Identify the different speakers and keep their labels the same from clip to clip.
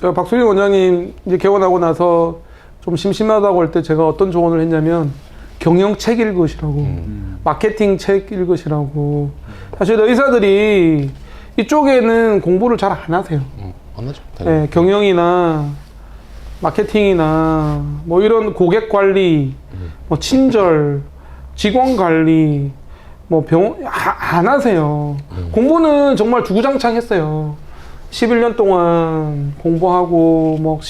Speaker 1: 제가 박수진 원장님 이제 개원하고 나서 좀 심심하다고 할 때 제가 어떤 조언을 했냐면 경영책 읽으시라고, 마케팅 책 읽으시라고. 사실 의사들이 이쪽에는 공부를 잘 안 하세요.
Speaker 2: 안 하죠.
Speaker 1: 네, 경영이나 마케팅이나 뭐 이런 고객 관리, 뭐 친절, 직원 관리, 뭐 병원 안 하세요. 공부는 정말 주구장창 했어요. 11년 동안 공부하고 뭐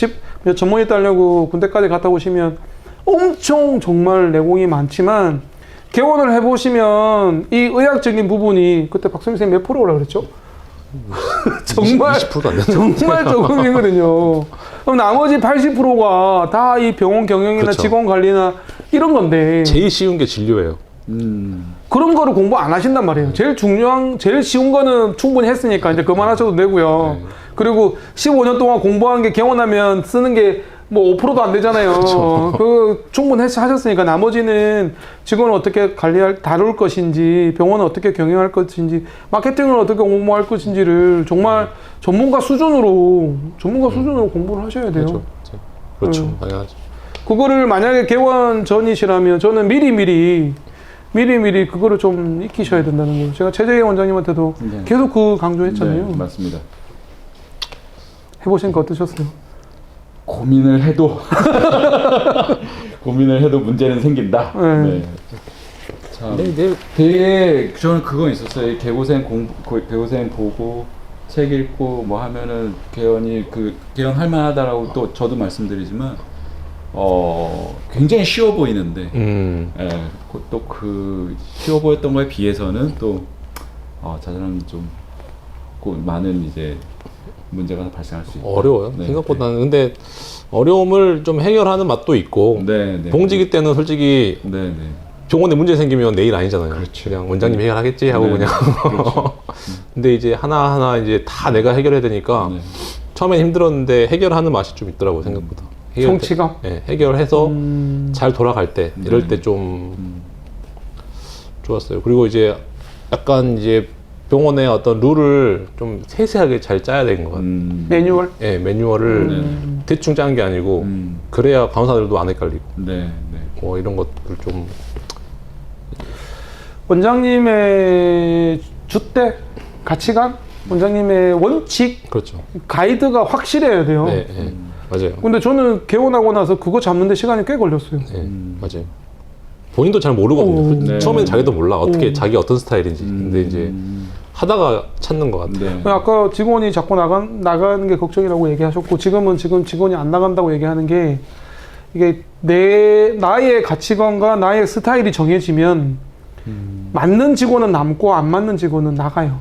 Speaker 1: 전문의 따려고 군대까지 갔다 오시면 엄청 정말 내공이 많지만 개원을 해보시면 이 의학적인 부분이 그때 박수민 선생님 몇 프로라 그랬죠? 정말
Speaker 2: 20%도 안 되는
Speaker 1: 정말 조금이거든요. 그럼 나머지 80%가 다 이 병원 경영이나
Speaker 2: 그렇죠.
Speaker 1: 직원 관리나 이런 건데
Speaker 2: 제일 쉬운 게 진료예요.
Speaker 1: 그런 거를 공부 안 하신단 말이에요. 제일 쉬운 거는 충분히 했으니까 이제 그만하셔도 되고요.
Speaker 2: 네.
Speaker 1: 그리고 15년 동안 공부한 게 개원하면 쓰는 게 뭐 5%도 안 되잖아요.
Speaker 2: 그렇죠.
Speaker 1: 그 충분히 하셨으니까 나머지는 직원을 어떻게 다룰 것인지, 병원을 어떻게 경영할 것인지, 마케팅을 어떻게 공부할 것인지를 정말 전문가 수준으로 공부를 하셔야 돼요.
Speaker 2: 그렇죠. 당연하죠.
Speaker 1: 그거를 만약에 개원 전이시라면 저는 미리 그거를 좀 익히셔야 된다는 거예요. 제가 최재희 원장님한테도
Speaker 3: 네.
Speaker 1: 계속 그 강조했잖아요.
Speaker 3: 네, 맞습니다.
Speaker 1: 해보시니까 어떠셨어요?
Speaker 3: 고민을 해도 문제는 생긴다.
Speaker 1: 네.
Speaker 3: 네. 참 되게 저는 그건 있었어요. 이 개고생 보고 책 읽고 뭐 하면은 개원할 만하다라고 또 저도 말씀드리지만 굉장히 쉬워 보이는데 예, 또 그 쉬워 보였던 거에 비해서는 또 자잘한 좀 많은 이제 문제가 발생할 수 있다.
Speaker 2: 어려워요.
Speaker 3: 네,
Speaker 2: 생각보다는. 근데 어려움을 좀 해결하는 맛도 있고
Speaker 3: 네.
Speaker 2: 봉직이 때는 솔직히
Speaker 3: 네.
Speaker 2: 병원에 문제 생기면 내일 아니잖아요.
Speaker 3: 그렇죠.
Speaker 2: 그냥 원장님이 해결하겠지 하고
Speaker 3: 네,
Speaker 2: 그냥.
Speaker 3: 그렇죠.
Speaker 2: 근데 이제 하나하나 이제 다 내가 해결해야 되니까
Speaker 3: 네.
Speaker 2: 처음엔 힘들었는데 해결하는 맛이 좀 있더라고요, 생각보다.
Speaker 1: 성취감?
Speaker 2: 네, 해결해서 잘 돌아갈 때, 이럴
Speaker 3: 네.
Speaker 2: 때 좀 좋았어요. 그리고 이제 약간 이제 병원의 어떤 룰을 좀 세세하게 잘 짜야 되는 것 같아요.
Speaker 1: 매뉴얼?
Speaker 2: 네, 매뉴얼을 대충 짠 게 아니고 그래야 간호사들도 안 헷갈리고
Speaker 3: 네.
Speaker 2: 뭐 이런 것들 좀.
Speaker 1: 원장님의 주대, 가치관, 원장님의 원칙,
Speaker 2: 그렇죠.
Speaker 1: 가이드가 확실해야 돼요.
Speaker 2: 네, 맞아요.
Speaker 1: 근데 저는 개원하고 나서 그거 잡는데 시간이 꽤 걸렸어요.
Speaker 2: 네, 맞아요. 본인도 잘 모르거든요.
Speaker 3: 네.
Speaker 2: 처음엔 자기도 몰라. 어떻게 자기 어떤 스타일인지. 근데 이제 하다가 찾는 것 같아요.
Speaker 3: 네.
Speaker 1: 아까 직원이 자꾸 나가는 게 걱정이라고 얘기하셨고, 지금 직원이 안 나간다고 얘기하는 게, 이게 나의 가치관과 나의 스타일이 정해지면, 맞는 직원은 남고 안 맞는 직원은 나가요.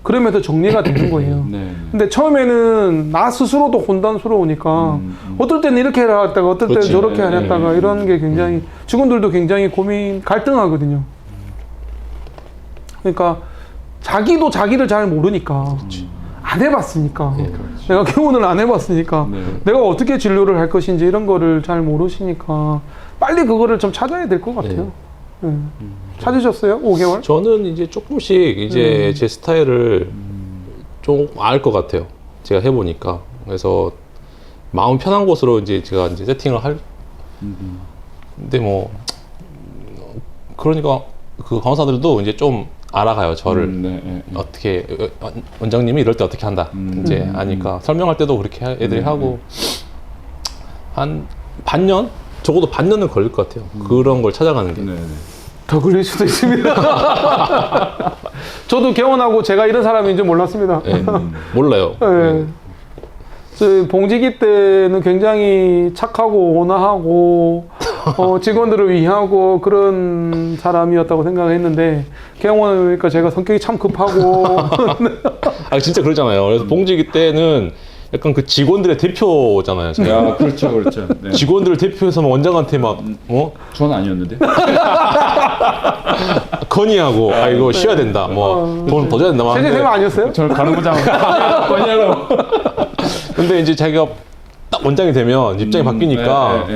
Speaker 1: 그러면서 정리가 되는 거예요.
Speaker 3: 네.
Speaker 1: 근데 처음에는 나 스스로도 혼란스러우니까, 어떨 때는 이렇게 해놨다가, 어떨 때는
Speaker 2: 그렇지.
Speaker 1: 저렇게 해놨다가, 이런 게 굉장히, 직원들도 굉장히 갈등하거든요. 그러니까, 자기도 자기를 잘 모르니까 안 해봤으니까 내가 개원을 안 해봤으니까 내가 어떻게 진료를 할 것인지 이런 거를 잘 모르시니까 빨리 그거를 좀 찾아야 될 것 같아요. 찾으셨어요? 5개월?
Speaker 2: 저는 이제 조금씩 이제 제 스타일을 좀 알 것 같아요. 제가 해보니까. 그래서 마음 편한 곳으로 이제 제가 이제 세팅을 근데 뭐 그러니까 그 간호사들도 이제 좀 알아가요, 저를. 어떻게 원장님이 이럴 때 어떻게 한다 이제 아니까 설명할 때도 그렇게 애들이 하고 한 반년, 적어도 반년은 걸릴 것 같아요. 그런 걸 찾아가는 게.
Speaker 1: 더 걸릴 수도 있습니다. 저도 개원하고 제가 이런 사람인지 몰랐습니다.
Speaker 2: 네, 몰라요.
Speaker 1: 네. 저희 봉지기 때는 굉장히 착하고 온화하고 직원들을 위하고 그런 사람이었다고 생각했는데 개원을 보니까 제가 성격이 참 급하고
Speaker 2: 아 진짜 그러잖아요. 그래서 봉지기 때는 약간 그 직원들의 대표잖아요. 제가.
Speaker 3: 야, 그렇죠. 네.
Speaker 2: 직원들을 대표해서 막 원장한테 막
Speaker 3: 전 아니었는데.
Speaker 2: 건의하고 이거 쉬어야 된다. 뭐 돈 더 줘야 된다. 막
Speaker 1: 세제
Speaker 2: 하는데
Speaker 1: 쌤 아니었어요?
Speaker 3: 저는 간호부장 뭐냐고.
Speaker 2: 근데 이제 자기가 딱 원장이 되면 입장이 바뀌니까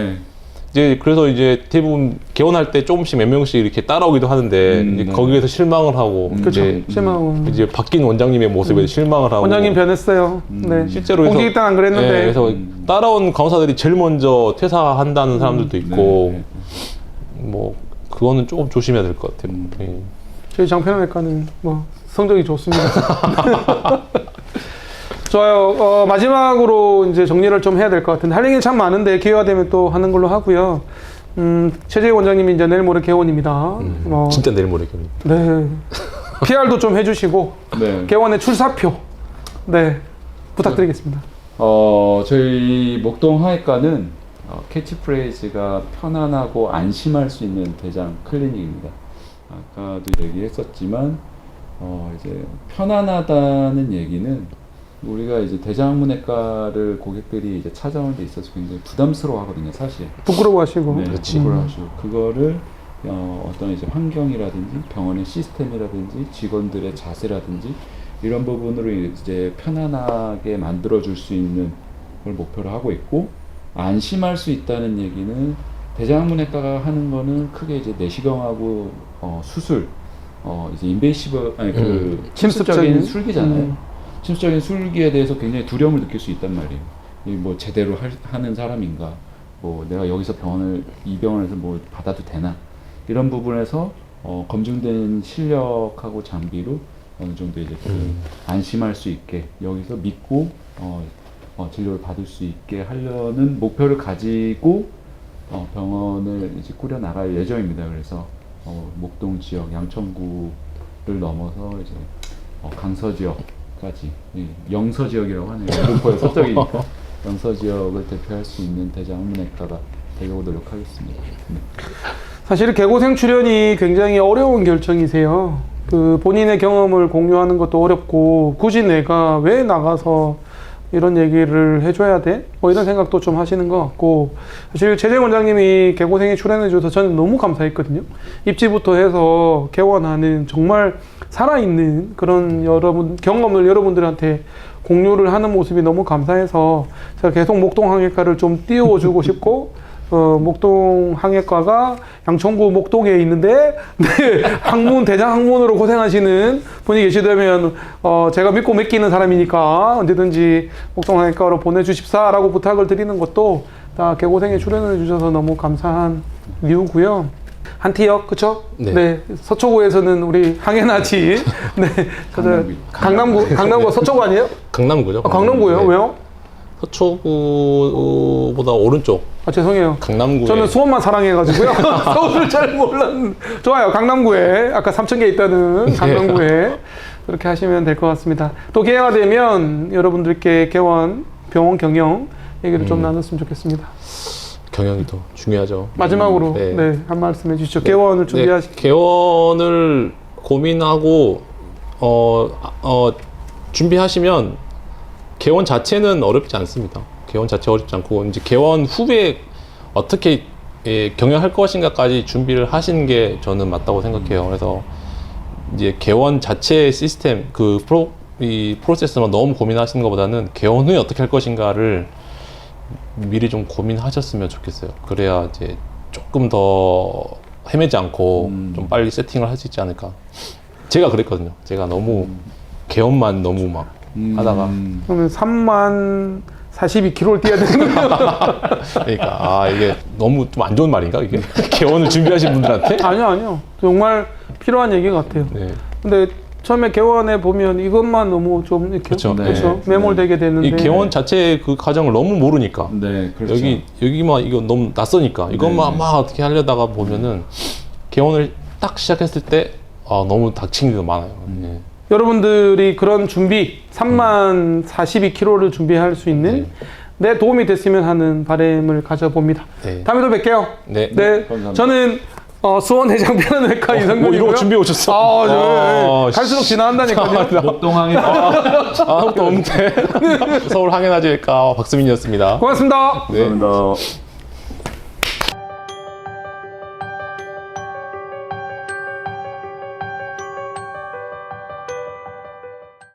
Speaker 2: 이제 그래서 이제 대부분 개원할 때 조금씩 몇 명씩 이렇게 따라오기도 하는데 이제 거기에서 실망을 하고 이제
Speaker 1: 실망.
Speaker 2: 이제 바뀐 원장님의 모습에 실망을 하고
Speaker 1: 원장님 변했어요. 네.
Speaker 2: 실제로
Speaker 1: 공기 일단 안 그랬는데.
Speaker 2: 네, 그래서 따라온 간호사들이 제일 먼저 퇴사한다는 사람들도 있고 뭐 그거는 조금 조심해야 될 것 같아요. 네.
Speaker 1: 저희 장편외과는 뭐 성적이 좋습니다. 좋아요. 마지막으로 이제 정리를 좀 해야 될 것 같은데 할 얘기는 참 많은데 기회가 되면 또 하는 걸로 하고요. 최재희 원장님이 이제 내일 모레 개원입니다.
Speaker 2: 진짜 내일 모레 개원.
Speaker 1: 네. PR도 좀 해주시고 개원의 출사표 네 부탁드리겠습니다.
Speaker 3: 저희 목동 하회과는 캐치프레이즈가 편안하고 안심할 수 있는 대장 클리닉입니다. 아까도 얘기했었지만 이제 편안하다는 얘기는 우리가 이제 대장문외과를 고객들이 이제 찾아오는 데 있어서 굉장히 부담스러워하거든요, 사실.
Speaker 1: 부끄러워하시고.
Speaker 3: 네, 부끄러워하시고 그거를 어떤 이제 환경이라든지 병원의 시스템이라든지 직원들의 자세라든지 이런 부분으로 이제 편안하게 만들어줄 수 있는 걸 목표로 하고 있고 안심할 수 있다는 얘기는 대장문외과가 하는 거는 크게 이제 내시경하고 수술, 이제 인베이시브 아니 그 침습적인 술기잖아요. 침습적인 술기에 대해서 굉장히 두려움을 느낄 수 있단 말이에요. 뭐 제대로 하는 사람인가, 뭐 내가 여기서 이 병원에서 뭐 받아도 되나 이런 부분에서 검증된 실력하고 장비로 어느 정도 이제 안심할 수 있게 여기서 믿고 진료를 받을 수 있게 하려는 목표를 가지고 병원을 이제 꾸려 나갈 예정입니다. 그래서 목동 지역, 양천구를 넘어서 이제 강서 지역까지 영서 지역이라고 하네요. 목포의 서쪽이니까 영서 지역을 대표할 수 있는 대장문외과가 되려고 노력하겠습니다. 네.
Speaker 1: 사실 개고생 출연이 굉장히 어려운 결정이세요. 그 본인의 경험을 공유하는 것도 어렵고 굳이 내가 왜 나가서 이런 얘기를 해줘야 돼? 뭐 이런 생각도 좀 하시는 것 같고 사실 최재 원장님이 개고생에 출연해 줘서 저는 너무 감사했거든요. 입지부터 해서 개원하는 정말 살아있는 그런 경험을 여러분들한테 공유를 하는 모습이 너무 감사해서 제가 계속 목동항해과를 좀 띄워주고 싶고 목동항해과가 양천구 목동에 있는데 네, 대장 항문으로 고생하시는 분이 계시다면 제가 믿고 맡기는 사람이니까 언제든지 목동항해과로 보내주십사라고 부탁을 드리는 것도 다 개고생에 출연해 주셔서 너무 감사한 이유고요. 한티역 그쵸? 네. 서초구에서는 우리 항해나지. 네. 강남구 서초구 아니에요?
Speaker 2: 강남구죠.
Speaker 1: 강남구예요?
Speaker 2: 네.
Speaker 1: 왜요?
Speaker 2: 서초구보다 오른쪽.
Speaker 1: 죄송해요.
Speaker 2: 강남구에.
Speaker 1: 저는 수원만 사랑해가지고요. 서울을 잘 몰랐는데. 좋아요. 강남구에 아까 3,000개 있다는 강남구에 그렇게 하시면 될 것 같습니다. 또 기회가 되면 여러분들께 개원 병원 경영 얘기를 좀 나눴으면 좋겠습니다.
Speaker 2: 경영이 더 중요하죠.
Speaker 1: 마지막으로 한 말씀 해주시죠. 개원을 준비하시.
Speaker 2: 개원을 고민하고 준비하시면 개원 자체는 어렵지 않습니다. 개원 자체 어렵지 않고 이제 개원 후에 어떻게 경영할 것인가까지 준비를 하시는 게 저는 맞다고 생각해요. 그래서 이제 개원 자체 시스템 이 프로세스만 너무 고민하시는 것보다는 개원 후에 어떻게 할 것인가를 미리 좀 고민하셨으면 좋겠어요. 그래야 이제 조금 더 헤매지 않고 좀 빨리 세팅을 할 수 있지 않을까. 제가 그랬거든요. 제가 너무 개원만 너무 막 하다가
Speaker 1: 그러면 3만 42km를 뛰어야 되는 거예요.
Speaker 2: 그러니까 이게 너무 좀 안 좋은 말인가 이게 개원을 준비하신 분들한테?
Speaker 1: 아니요. 정말 필요한 얘기 같아요.
Speaker 2: 네.
Speaker 1: 근데 처음에 개원해 보면 이것만 너무 좀 이렇게 그렇죠. 매몰되게 되는데
Speaker 2: 이 개원 자체 그 과정을 너무 모르니까
Speaker 3: 그렇죠.
Speaker 2: 여기만 이거 너무 낯서니까 이것만 막 어떻게 하려다가 보면은 개원을 딱 시작했을 때 너무 닥치는 게 많아요.
Speaker 1: 여러분들이 그런 준비 3만 42km를 준비할 수 있는 내 도움이 됐으면 하는 바람을 가져봅니다. 다음에 또 뵐게요.
Speaker 2: 네.
Speaker 1: 감사합니다. 저는 수원 해장편외과 이성근이고요.
Speaker 2: 이거 준비해 오셨어?
Speaker 1: 갈수록 지나간다니까요.
Speaker 3: 목동항해.
Speaker 2: 아무것도 없는데. 서울 항해나지외과 박수민이었습니다.
Speaker 1: 고맙습니다.
Speaker 3: 감사합니다.